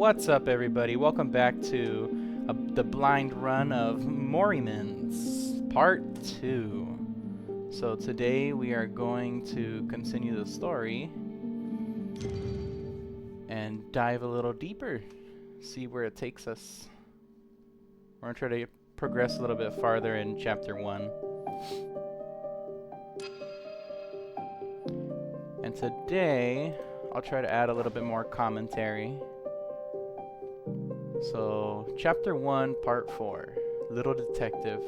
What's up, everybody? Welcome back to the blind run of Morimens, Part 2. So today we are going to continue the story and dive a little deeper, see where it takes us. We're going to try to progress a little bit farther in Chapter 1. And today, I'll try to add a little bit more commentary. So, Chapter 1, Part 4, Little Detective.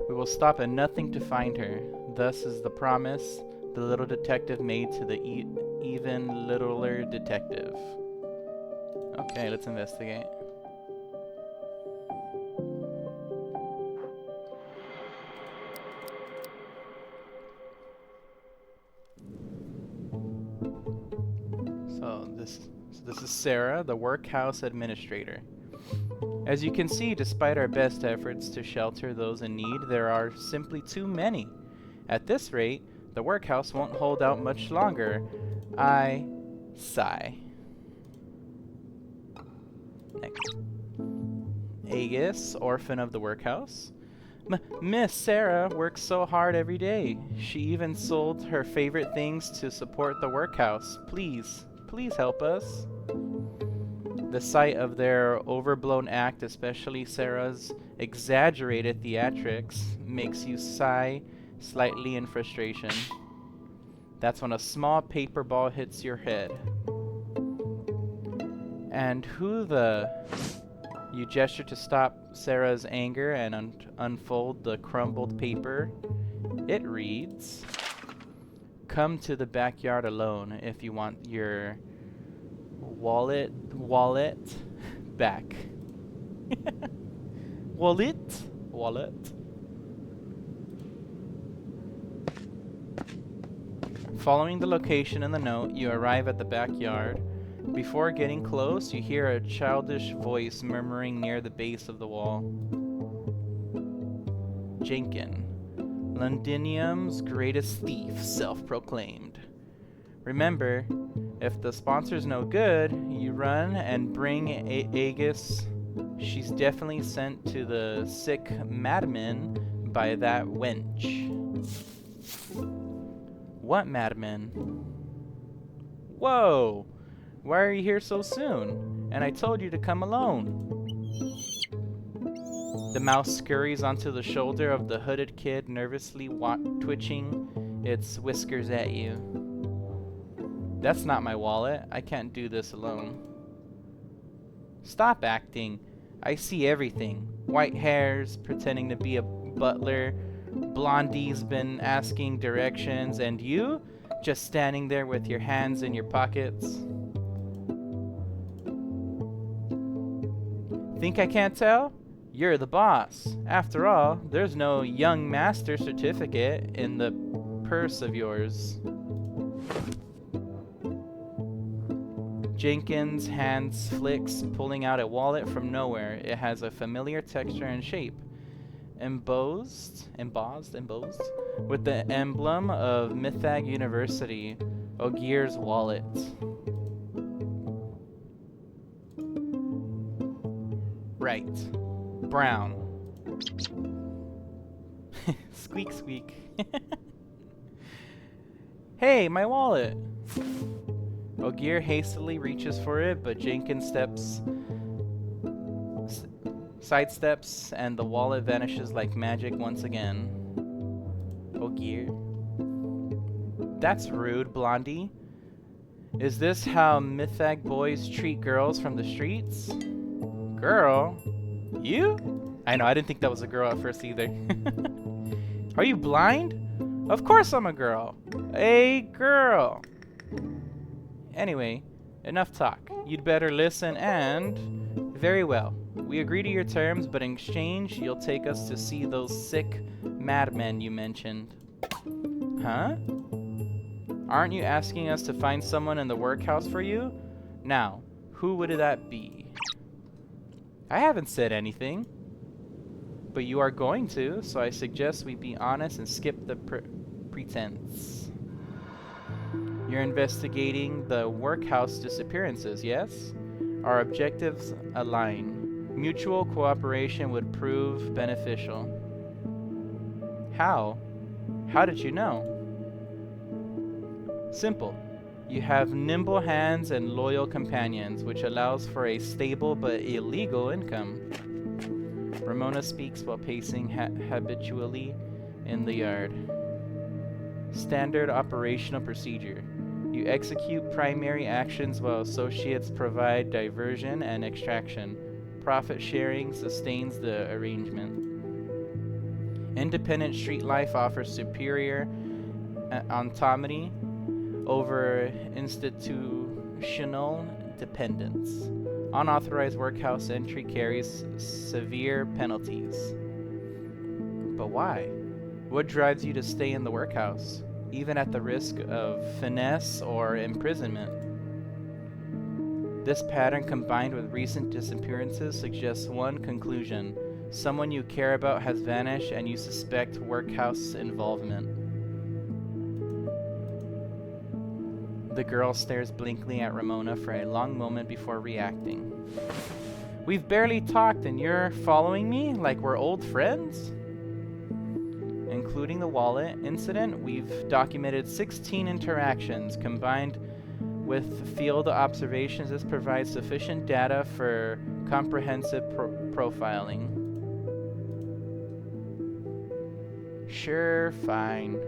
We will stop at nothing to find her. Thus is the promise the little detective made to the even littler detective. Okay, let's investigate. So this is Sarah, the Workhouse administrator. As you can see, despite our best efforts to shelter those in need, there are simply too many. At this rate, the Workhouse won't hold out much longer. I sigh. Next. Aigis, orphan of the Workhouse. Miss Sarah works so hard every day. She even sold her favorite things to support the Workhouse. Please help us. The sight of their overblown act, especially Sarah's exaggerated theatrics, makes you sigh slightly in frustration. That's when a small paper ball hits your head. And who the... You gesture to stop Sarah's anger and unfold the crumbled paper. It reads, "Come to the backyard alone if you want your wallet back." Wallet. Following the location in the note, you arrive at the backyard. Before getting close, you hear a childish voice murmuring near the base of the wall. Jenkin, Londinium's greatest thief, self-proclaimed. Remember, if the sponsor's no good, you run and bring Aigis. She's definitely sent to the sick madman by that wench. What madman? Whoa! Why are you here so soon? And I told you to come alone. The mouse scurries onto the shoulder of the hooded kid, nervously twitching its whiskers at you. That's not my wallet. I can't do this alone. Stop acting. I see everything. White hairs, pretending to be a butler. Blondie's been asking directions. And you? Just standing there with your hands in your pockets. Think I can't tell? You're the boss. After all, there's no young master certificate in the purse of yours. Jenkin's hands flicks, pulling out a wallet from nowhere. It has a familiar texture and shape. Embossed with the emblem of Mythag University, Ogier's wallet. Right. Brown. Squeak, squeak. Hey, my wallet! Ogier hastily reaches for it, but Jenkin sidesteps, and the wallet vanishes like magic once again. Ogier. That's rude, Blondie. Is this how Mythag boys treat girls from the streets? Girl? You? I know, I didn't think that was a girl at first either. Are you blind? Of course I'm a girl. A girl. Anyway, enough talk. You'd better listen and... Very well. We agree to your terms, but in exchange, you'll take us to see those sick madmen you mentioned. Huh? Aren't you asking us to find someone in the Workhouse for you? Now, who would that be? I haven't said anything. But you are going to, so I suggest we be honest and skip the pretense. You're investigating the Workhouse disappearances, yes? Our objectives align. Mutual cooperation would prove beneficial. How? How did you know? Simple. You have nimble hands and loyal companions, which allows for a stable but illegal income. Ramona speaks while pacing habitually in the yard. Standard operational procedure. You execute primary actions while associates provide diversion and extraction. Profit sharing sustains the arrangement. Independent street life offers superior autonomy over institutional dependence. Unauthorized workhouse entry carries severe penalties. But why? What drives you to stay in the workhouse, even at the risk of finesse or imprisonment? This pattern, combined with recent disappearances, suggests one conclusion. Someone you care about has vanished and you suspect workhouse involvement. The girl stares blankly at Ramona for a long moment before reacting. We've barely talked and you're following me like we're old friends? Including the wallet incident, we've documented 16 interactions. Combined with field observations, this provides sufficient data for comprehensive profiling. Sure, fine.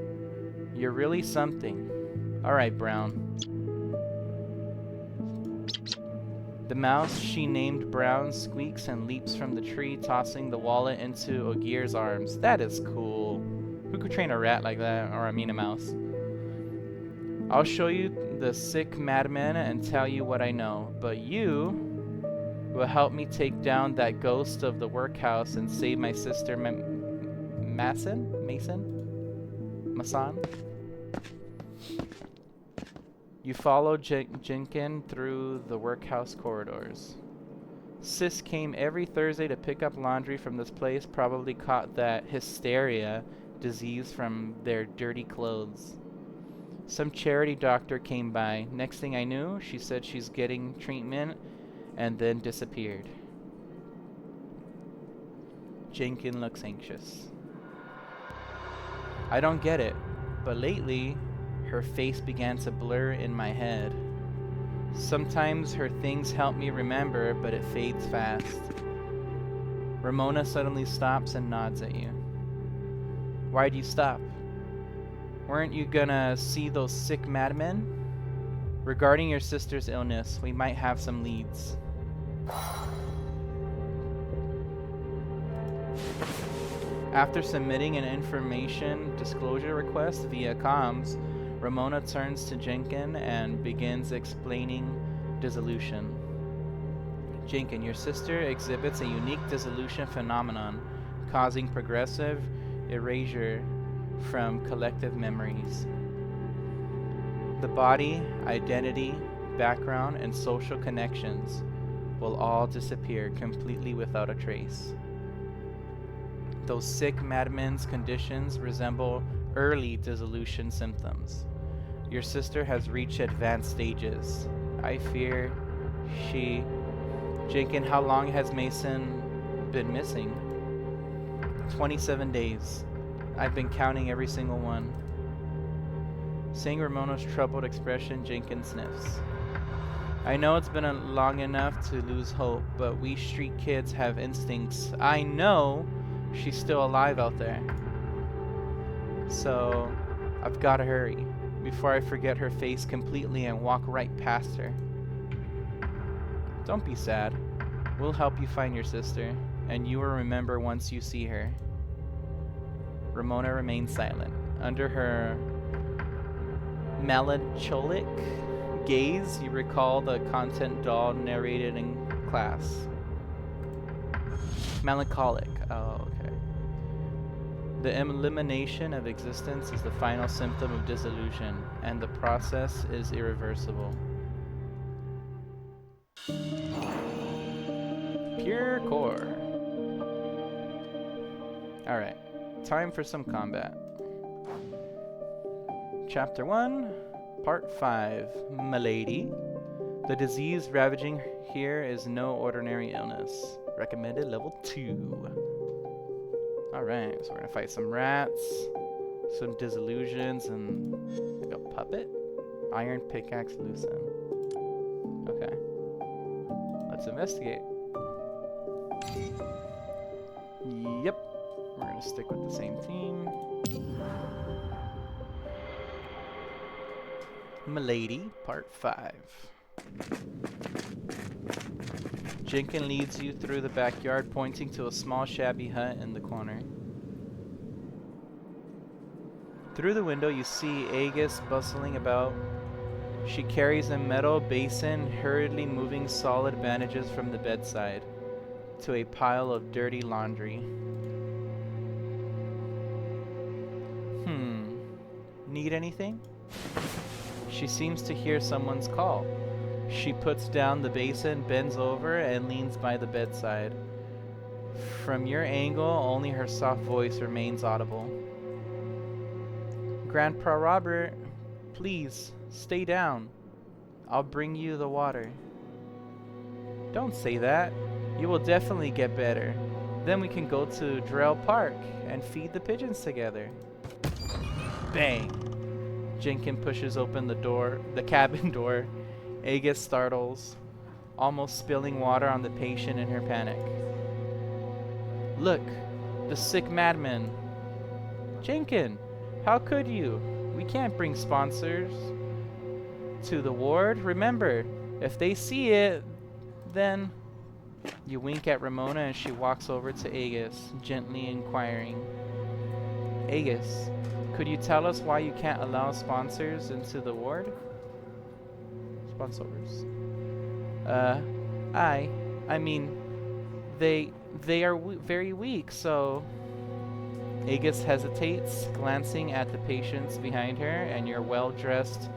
You're really something. Alright, Brown. The mouse she named Brown squeaks and leaps from the tree, tossing the wallet into Ogier's arms. That is cool. Who could train a rat like that? Or I mean a mouse. I'll show you the sick madman and tell you what I know, but you will help me take down that ghost of the workhouse and save my sister Mason? You follow Jenkin through the workhouse corridors. Sis came every Thursday to pick up laundry from this place, probably caught that hysteria disease from their dirty clothes. Some charity doctor came by. Next thing I knew, she said she's getting treatment and then disappeared. Jenkin looks anxious. I don't get it, but lately her face began to blur in my head. Sometimes her things help me remember, but it fades fast. Ramona suddenly stops and nods at you. Why'd you stop? Weren't you gonna see those sick madmen? Regarding your sister's illness, we might have some leads. After submitting an information disclosure request via comms, Ramona turns to Jenkin and begins explaining dissolution. Jenkin, your sister exhibits a unique dissolution phenomenon, causing progressive erasure from collective memories. The body, identity, background, and social connections will all disappear completely without a trace. Those sick madmen's conditions resemble early dissolution symptoms. Your sister has reached advanced stages. I fear she... Jenkin, how long has Mason been missing? 27 days. I've been counting every single one. Seeing Ramona's troubled expression, Jenkin sniffs. I know it's been long enough to lose hope, but we street kids have instincts. I know she's still alive out there. So, I've gotta hurry before I forget her face completely and walk right past her. Don't be sad. We'll help you find your sister, and you will remember once you see her. Ramona remains silent. Under her melancholic gaze, you recall the content doll narrated in class. Melancholic. Oh, okay. The elimination of existence is the final symptom of dissolution, and the process is irreversible. Pure core. Alright. Time for some combat. Chapter 1, Part 5, Milady. The disease ravaging here is no ordinary illness. Recommended level 2. Alright, so we're gonna fight some rats, some dissolutions, and like a puppet? Iron pickaxe loosen. Okay. Let's investigate. Yep. We're gonna stick with the same team. Milady, Part 5. Jenkin leads you through the backyard, pointing to a small shabby hut in the corner. Through the window you see Aigis bustling about. She carries a metal basin, hurriedly moving solid bandages from the bedside to a pile of dirty laundry. Need anything? She seems to hear someone's call. She puts down the basin, bends over, and leans by the bedside. From your angle, only her soft voice remains audible. Grandpa Robert, please, stay down. I'll bring you the water. Don't say that. You will definitely get better. Then we can go to Drell Park and feed the pigeons together. Bang! Jenkin pushes open the door, the cabin door. Aigis startles, almost spilling water on the patient in her panic. Look, the sick madman. Jenkin, how could you? We can't bring sponsors to the ward. Remember, if they see it, then... You wink at Ramona and she walks over to Aigis, gently inquiring. Aigis, could you tell us why you can't allow sponsors into the ward? Sponsors. I mean, they are very weak, so... Aigis hesitates, glancing at the patients behind her and your well-dressed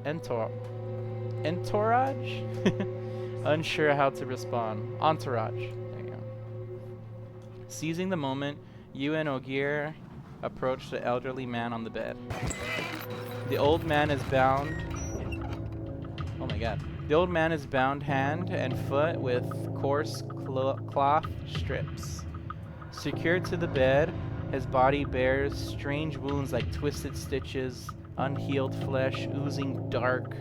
entourage? Unsure how to respond. Entourage. There you go. Seizing the moment, you and Ogier approach the elderly man on the bed. The old man is bound... Oh my god. The old man is bound hand and foot with coarse cloth strips. Secured to the bed, his body bears strange wounds like twisted stitches, unhealed flesh, oozing dark,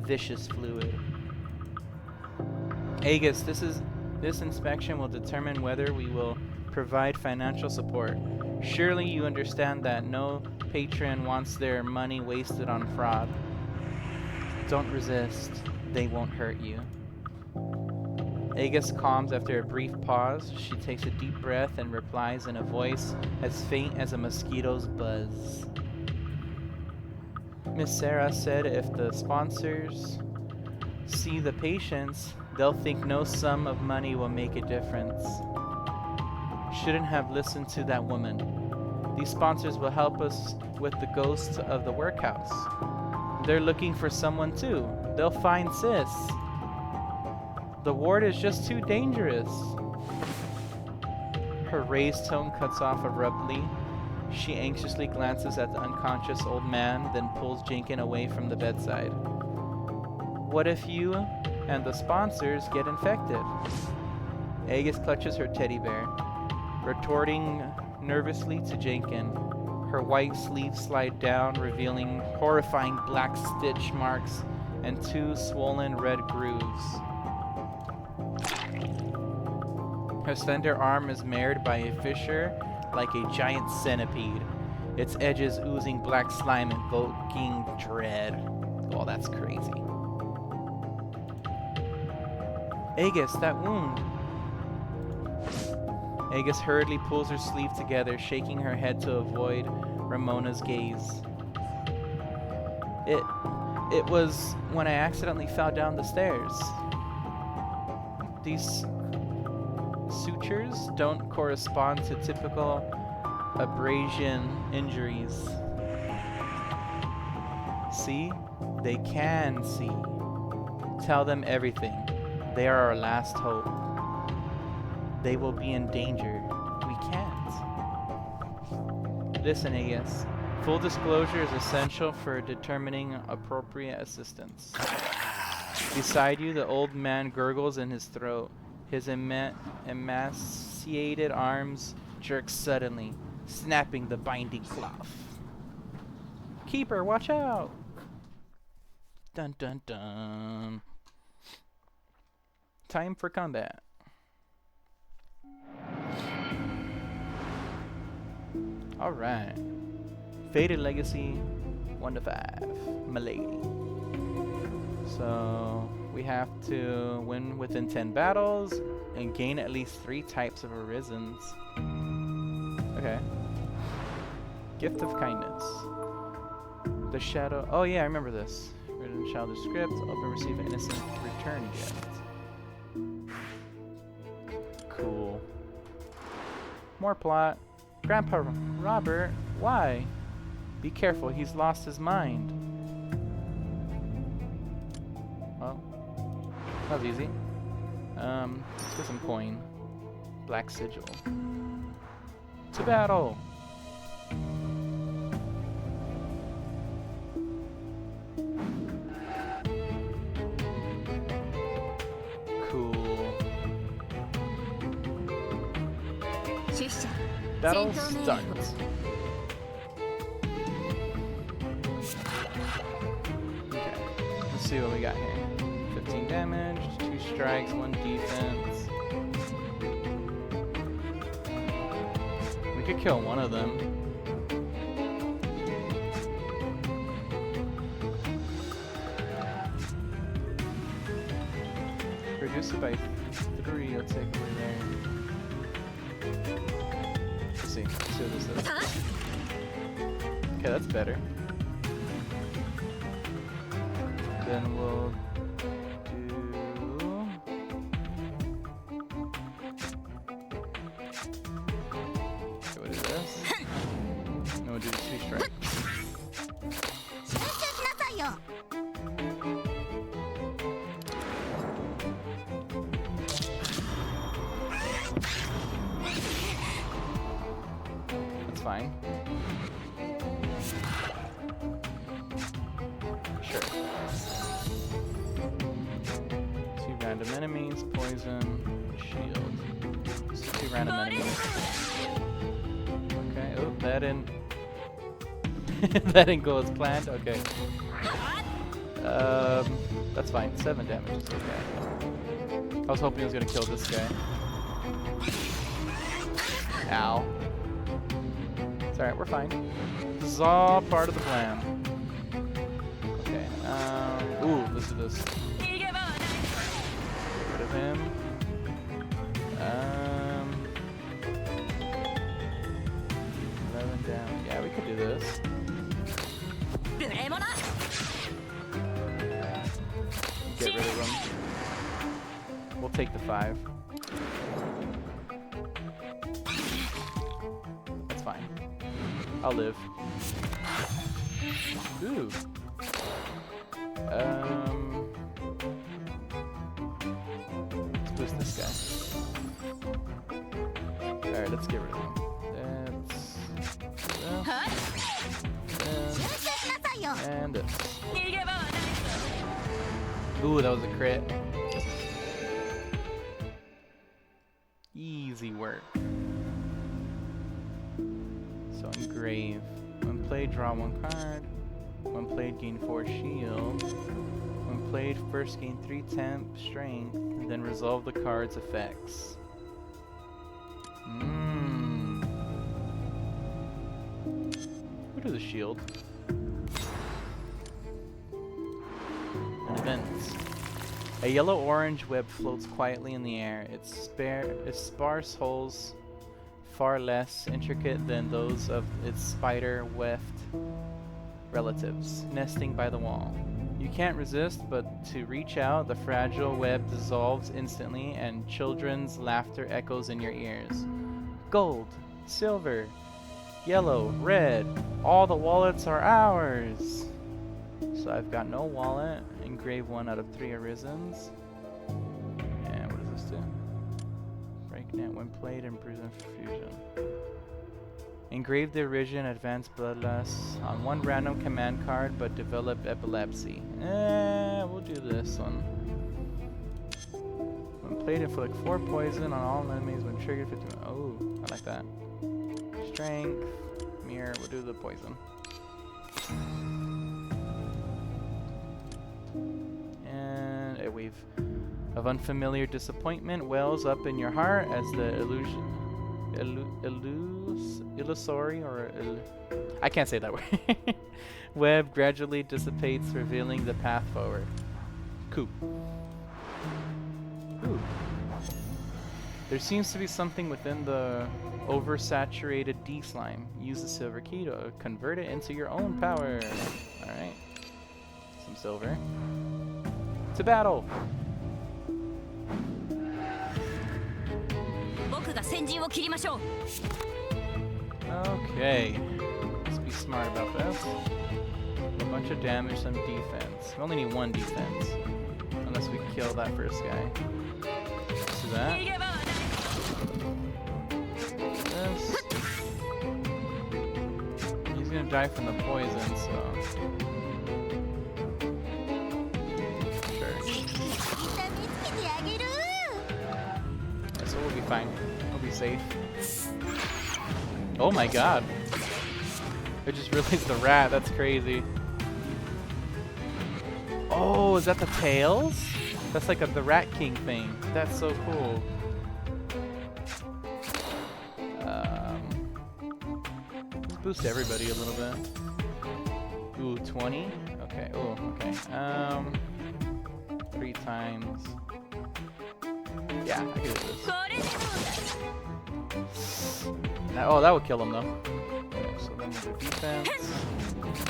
vicious fluid. Aigis, this inspection will determine whether we will provide financial support. Surely you understand that no patron wants their money wasted on fraud. Don't resist. They won't hurt you. Aigis calms after a brief pause. She takes a deep breath and replies in a voice as faint as a mosquito's buzz. Miss Sarah said if the sponsors see the patients, they'll think no sum of money will make a difference. Shouldn't have listened to that woman. These sponsors will help us with the ghosts of the workhouse. They're looking for someone too. They'll find Sis. The ward is just too dangerous. Her raised tone cuts off abruptly. She anxiously glances at the unconscious old man, then pulls Jenkin away from the bedside. What if you and the sponsors get infected? Aigis clutches her teddy bear, retorting nervously to Jenkin. Her white sleeves slide down, revealing horrifying black stitch marks and 2 swollen red grooves. Her slender arm is marred by a fissure like a giant centipede, its edges oozing black slime invoking dread. Oh, that's crazy. Aigis, that wound. Aigis hurriedly pulls her sleeve together, shaking her head to avoid Ramona's gaze. It was when I accidentally fell down the stairs. These sutures don't correspond to typical abrasion injuries. See? They can see. Tell them everything. They are our last hope. They will be in danger. We can't. Listen, Aigis. Full disclosure is essential for determining appropriate assistance. Beside you, the old man gurgles in his throat. His emaciated arms jerk suddenly, snapping the binding cloth. Keeper, watch out! Dun dun dun. Time for combat. Alright. Faded Legacy, 1 to 5. Milady. So we have to win within 10 battles and gain at least 3 types of Arisens. Okay. Gift of Kindness. The Shadow. Oh yeah, I remember this. Written Shadow Script. Open, receive an innocent return gift. Cool. More plot. Grandpa Robert, why? Be careful, he's lost his mind. Well, that was easy. Let's get some coin. Black Sigil. To battle! Cool. Battle starts. Okay, let's see what we got here. 15 damage, 2 strikes, 1 defense. We could kill one of them. Reduce it by 3, let's take away there. Let's see what this is. Okay, that's better. Then we'll do... Okay, we'll do this. And we'll do the 2 strikes. Fine. Sure. 2 random enemies, poison, shield. Just 2 random enemies. Okay, oh, that didn't... that didn't go as planned? Okay. That's fine. 7 damage is okay. I was hoping he was gonna kill this guy. Ow. It's alright, we're fine. This is all part of the plan. Okay, ooh, let's do this. Get rid of him. 11 down. Yeah, we could do this. Get rid of him. We'll take the 5. That's fine. I'll live. Ooh. Let's boost this guy. Alright, let's get rid of him. And this. Ooh, that was a crit. Easy work. So engrave. When played, draw 1 card. When played, gain 4 shield. When played, first gain 3 temp strength, and then resolve the card's effects. We'll do the shield. And events. A yellow-orange web floats quietly in the air. Its sparse holes far less intricate than those of its spider-weft relatives, nesting by the wall. You can't resist but to reach out. The fragile web dissolves instantly, and children's laughter echoes in your ears. Gold, silver, yellow, red, all the wallets are ours! So I've got no wallet. Engrave 1 out of 3 Arisens. And what does this do? Breaknet when played in Prison Fusion. Engrave the Arisen Advanced Bloodlust on 1 random command card, but develop Epilepsy. We'll do this one. Played inflict 4 poison on all enemies when triggered 50. Oh, I like that. Strength. Mirror. We'll do the poison. And a wave of unfamiliar disappointment wells up in your heart as the illusory or I can't say that word. Web gradually dissipates, revealing the path forward. Cool. Ooh. There seems to be something within the oversaturated D slime. Use the silver key to convert it into your own power. Alright. Some silver. To battle! Okay. Let's be smart about this. A bunch of damage, some defense. We only need 1 defense. Unless we kill that first guy. Let's do that. This. He's gonna die from the poison, so. Sure. Yeah, so we'll be fine. We'll be safe. Oh my god. I just realized the rat, that's crazy. Oh, is that the tails? That's like the Rat King thing. That's so cool. Let's boost everybody a little bit. Ooh, 20? Okay, oh, okay. 3 times. Yeah, I can do this. Oh, that would kill him though. Okay, so then we'll do defense,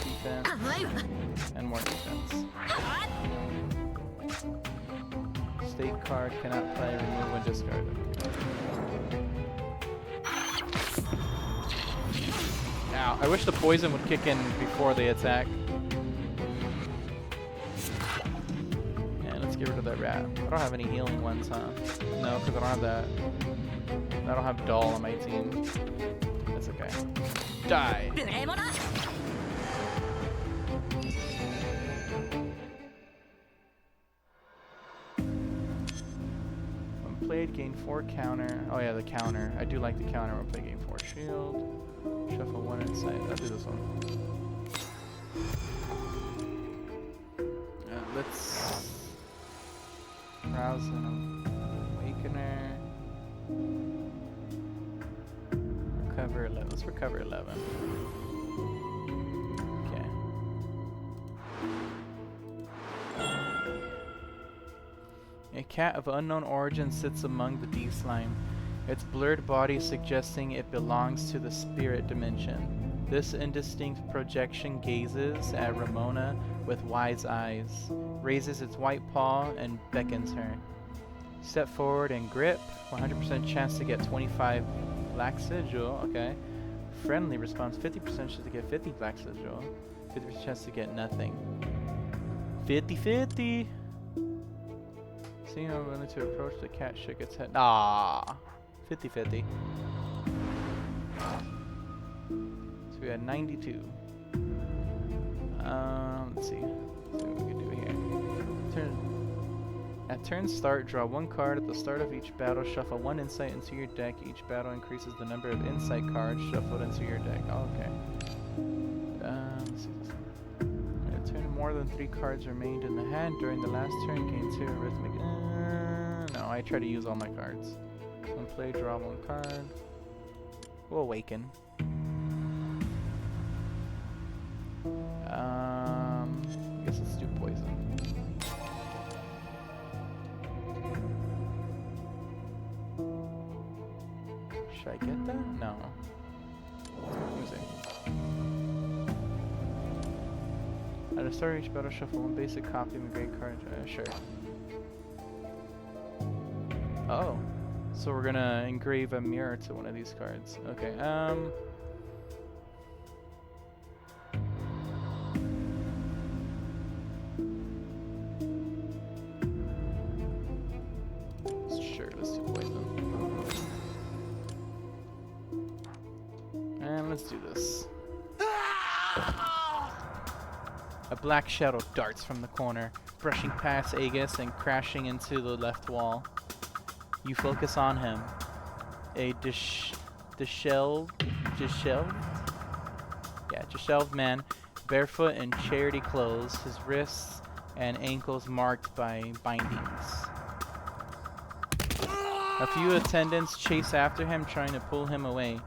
defense, and more defense. State card cannot play, remove when discarded. Ow, I wish the poison would kick in before they attack. Yeah, let's get rid of that rat. I don't have any healing ones, huh? No, because I don't have that. I don't have Doll on my team. That's okay. Die! When played, gain 4 counter. Oh yeah, the counter. I do like the counter when played, gain 4 shield. Shuffle 1 insight. I'll do this one. Let's browse an awakener. Recover 11. Let's recover 11. Okay. A cat of unknown origin sits among the D slime, its blurred body suggesting it belongs to the spirit dimension. This indistinct projection gazes at Ramona with wise eyes, raises its white paw, and beckons her. Step forward and grip. 100% chance to get 25 black sigil. Okay. Friendly response. 50% chance to get 50 black sigil. 50% chance to get nothing. 50-50. Seeing I'm willing to approach the cat shook its head. Ah. 50-50. So we had 92. Let's see. Let's see what we can do here. At turn start, draw 1 card at the start of each battle. Shuffle 1 insight into your deck. Each battle increases the number of insight cards shuffled into your deck. Oh, okay. Let's see this one. At turn, more than 3 cards remained in the hand. During the last turn, gain 2 arithmetic. No, I try to use all my cards. When play, draw 1 card. We'll awaken. I guess let's do poison. Should I get that? No. Let me see. At the start of each battle, shuffle 1 basic copy of a great card. Sure. Oh. So we're gonna engrave a mirror to one of these cards. Okay, sure, let's do poison. And let's do this. A black shadow darts from the corner, brushing past Aigis and crashing into the left wall. You focus on him. A disheveled man, barefoot in charity clothes, his wrists and ankles marked by bindings. A few attendants chase after him, trying to pull him away.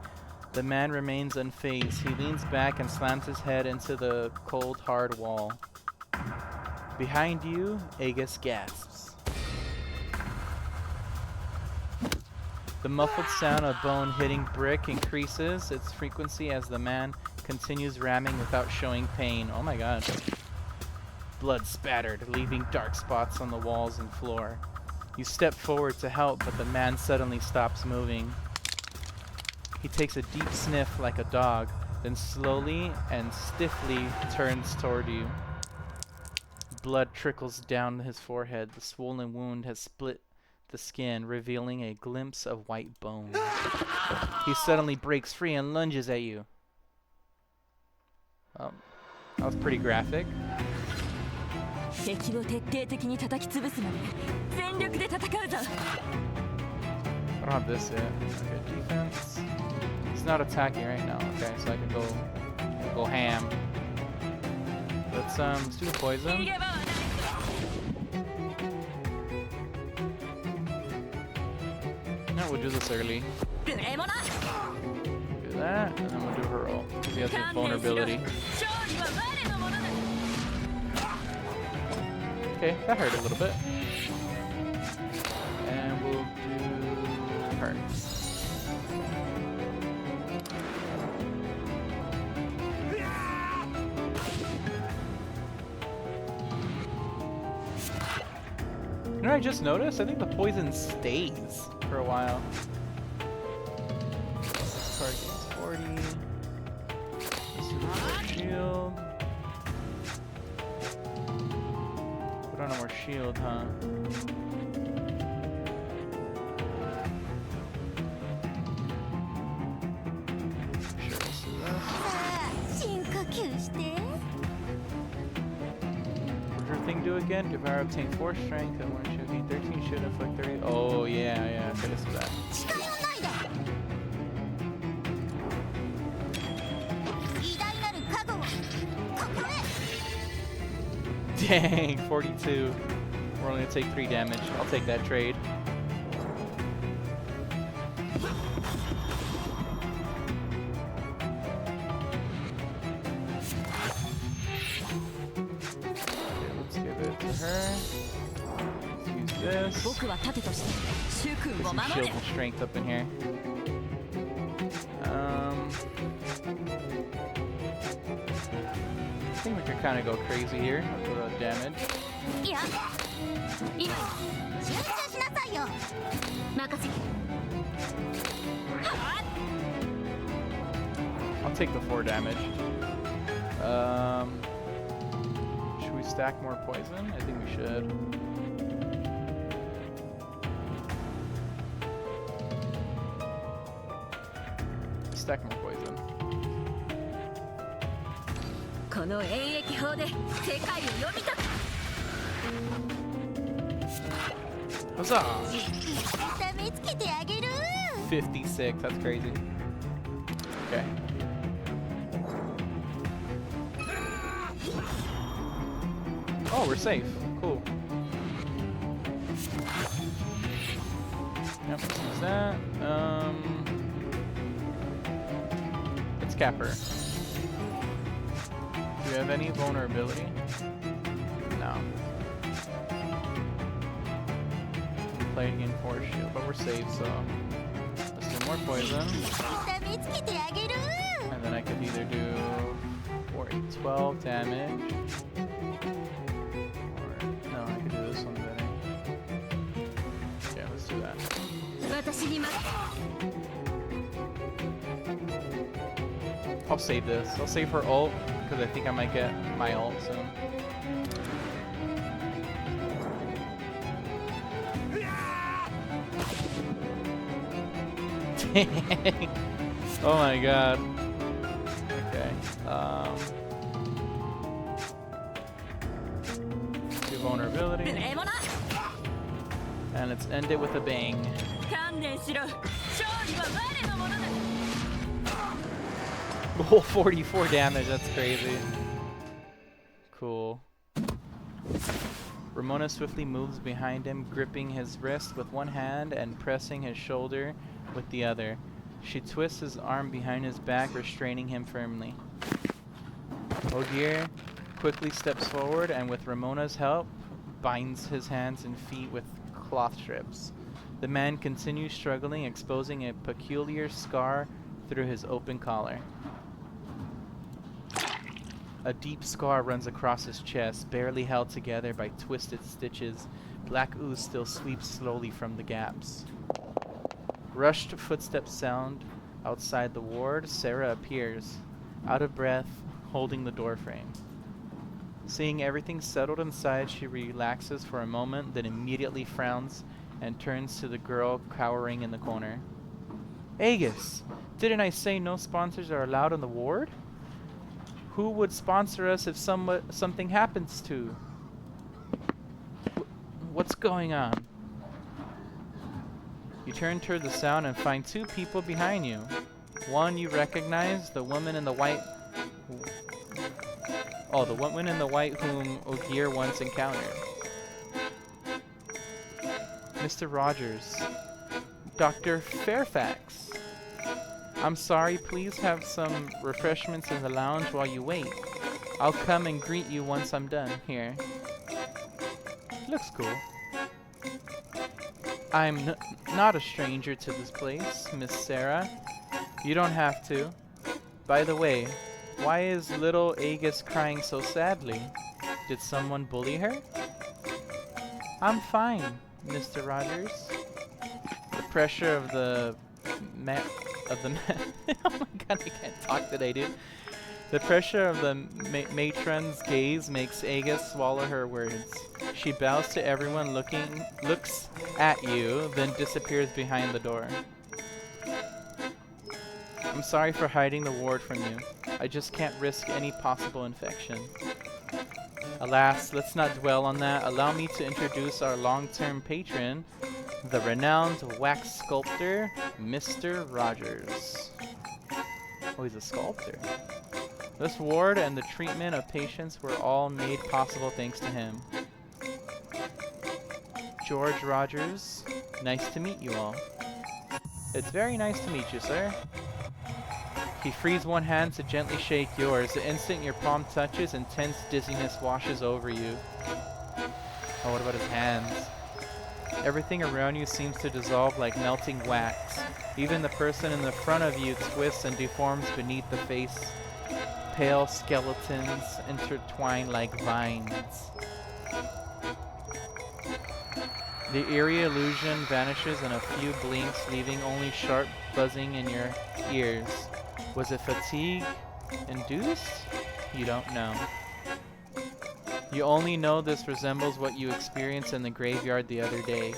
The man remains unfazed. He leans back and slams his head into the cold, hard wall. Behind you, Aigis gasps. The muffled sound of bone hitting brick increases its frequency as the man continues ramming without showing pain. Oh my god. Blood spattered, leaving dark spots on the walls and floor. You step forward to help, but the man suddenly stops moving. He takes a deep sniff like a dog, then slowly and stiffly turns toward you. Blood trickles down his forehead. The swollen wound has split the skin, revealing a glimpse of white bone. He suddenly breaks free and lunges at you. That was pretty graphic. I don't have this yet. Okay, defense. He's not attacking right now. Okay, so I can go ham. Let's do the poison. No, we'll do this early. Do that, and then we'll do her ult. He has invulnerability. Okay, that hurt a little bit. And we'll do her. You know what I just noticed? I think the poison stays for a while. Target is 40. This is for shield. Put on more shield, huh? Sure, let's do this. What does your thing do again? Give her obtain 4 strength and 1 should gain 13 should inflict 30. Oh, yeah, okay, let's do that. Dang, 42. We're only gonna take 3 damage. I'll take that trade. Okay, let's give it to her. Let's use this. Put some shield and strength up in here. I think we can kind of go crazy here with the damage. I'll take the 4 damage. Should we stack more poison? I think we should. Stack more poison. Huzzah! 56, that's crazy. Okay. Oh, we're safe. Cool. Yep, let's use that. Let's cap her. Do you have any vulnerability? No. Playing in force shield, but we're safe, so let's do more poison. And then I could either do 12 damage, or no, I could do this one better. Yeah, let's do that. I'll save this. I'll save her ult, because I think I might get my ult soon. Oh my god. Okay. Do vulnerability. And let's end it with a bang. Oh, 44 damage, that's crazy. Cool. Ramona swiftly moves behind him, gripping his wrist with one hand and pressing his shoulder with the other. She twists his arm behind his back, restraining him firmly. Ogier quickly steps forward and with Ramona's help, binds his hands and feet with cloth strips. The man continues struggling, exposing a peculiar scar through his open collar. A deep scar runs across his chest, barely held together by twisted stitches. Black ooze still sweeps slowly from the gaps. Rushed footsteps sound outside the ward. Sarah appears, out of breath, holding the doorframe. Seeing everything settled inside, she relaxes for a moment, then immediately frowns and turns to the girl cowering in the corner. Aigis, didn't I say no sponsors are allowed in the ward? Who would sponsor us if something happens to? What's going on? You turn toward the sound and find two people behind you. One you recognize, the woman in the white. Oh, the woman in the white whom Ogier once encountered. Mr. Rogers. Dr. Fairfax. I'm sorry, please have some refreshments in the lounge while you wait. I'll come and greet you once I'm done. Here. Looks cool. I'm not a stranger to this place, Miss Sarah. You don't have to. By the way, why is little Aigis crying so sadly? Did someone bully her? I'm fine, Mr. Rogers. The pressure of the oh my god, I can't talk today, dude. The pressure of the matron's gaze makes Aigis swallow her words. She bows to everyone, looks at you, then disappears behind the door. I'm sorry for hiding the ward from you. I just can't risk any possible infection. Alas, let's not dwell on that. Allow me to introduce our long-term patron, the renowned wax sculptor, Mr. Rogers. Oh, he's a sculptor. This ward and the treatment of patients were all made possible thanks to him. George Rogers, nice to meet you all. It's very nice to meet you, sir. He frees one hand to gently shake yours. The instant your palm touches, intense dizziness washes over you. Oh, what about his hands? Everything around you seems to dissolve like melting wax. Even the person in the front of you twists and deforms beneath the face. Pale skeletons intertwine like vines. The eerie illusion vanishes in a few blinks, leaving only sharp buzzing in your ears. Was it fatigue induced? You don't know. You only know this resembles what you experienced in the graveyard the other day.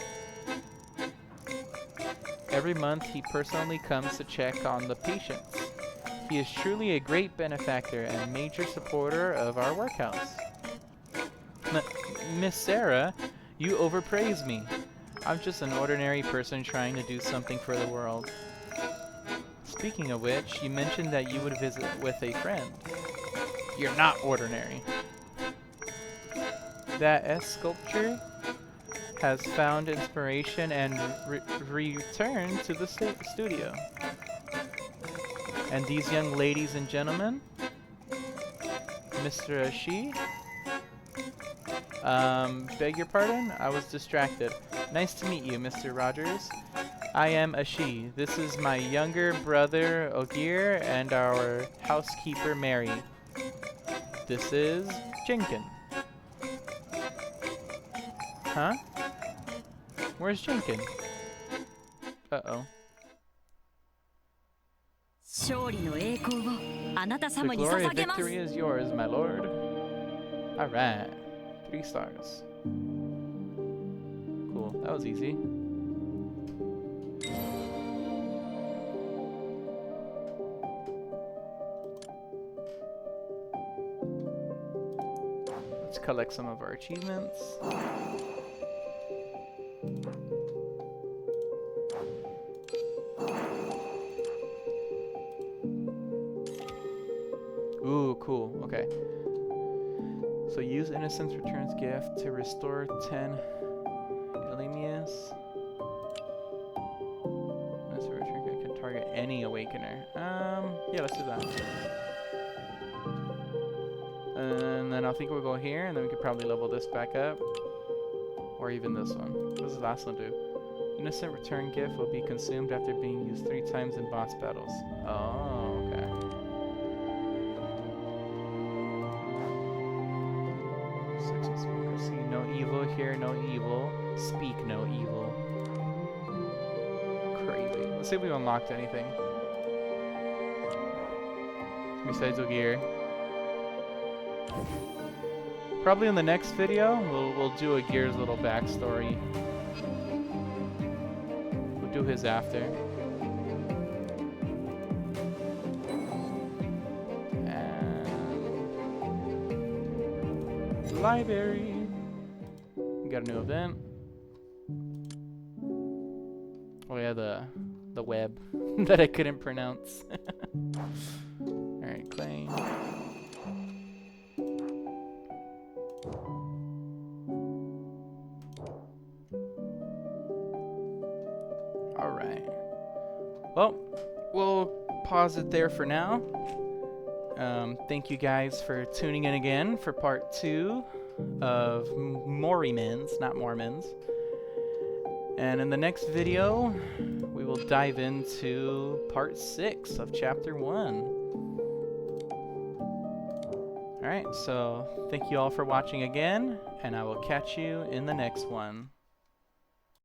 Every month he personally comes to check on the patients. He is truly a great benefactor and major supporter of our workhouse. Miss Sarah, you overpraise me. I'm just an ordinary person trying to do something for the world. Speaking of which, you mentioned that you would visit with a friend. You're not ordinary. That sculpture has found inspiration and returned to the studio. And these young ladies and gentlemen, Mr. Ashi, beg your pardon? I was distracted. Nice to meet you, Mr. Rogers. I am Ashi. This is my younger brother, Ogier, and our housekeeper, Mary. This is Jenkin. Huh? Where's Jenkin? Uh-oh. The glory of victory is yours, my lord. Alright. 3 stars. Cool. That was easy. Let's collect some of our achievements. Okay. So use Innocence Returns Gift to restore 10 Illemius. Innocence Return Gift can target any Awakener. Yeah, let's do that. And then I think we'll go here, and then we could probably level this back up. Or even this one. What does the last one do? Innocent Return Gift will be consumed after being used 3 times in boss battles. Oh, okay. See, no evil here, no evil. Speak no evil. Crazy. Let's see if we unlocked anything. Besides Ogier. Probably in the next video, we'll do Ogier's little backstory. We'll do his after. And library. We got a new event. Oh yeah, the web that I couldn't pronounce. Alright, claim. Alright. Well, we'll pause it there for now. Thank you guys for tuning in again for part 2 of Morimens, not Mormons. And in the next video, we will dive into part 6 of chapter 1. Alright, so thank you all for watching again, and I will catch you in the next one.